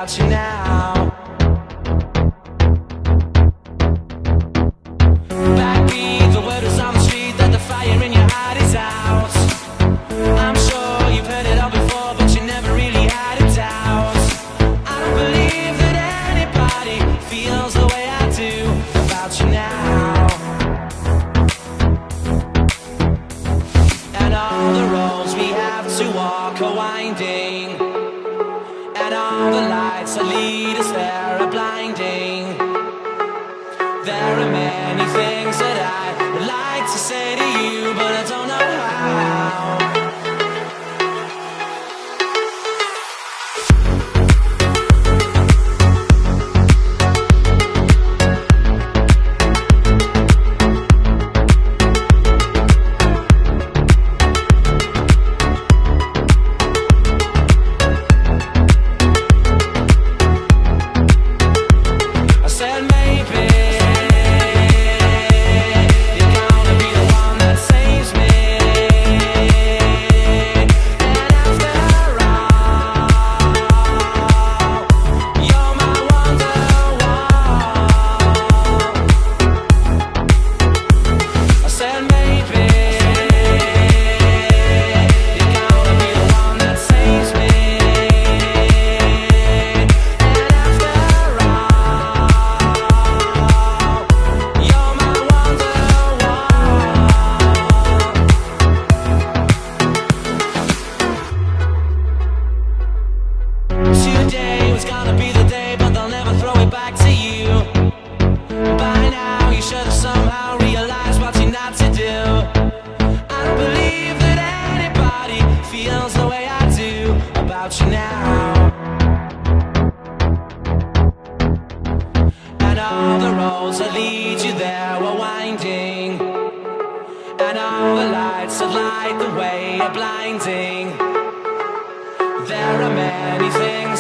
about you now. Backbeat, the word is on the street that the fire in your heart is out. I'm sure you've heard it all before, but you never really had a doubt. I don't believe that anybody feels the way I do about you now. And all the roads we have to walk are winding, and all the lights that lead us there are blinding. There are many things that I would like to say to you, but I don't know how. There are many things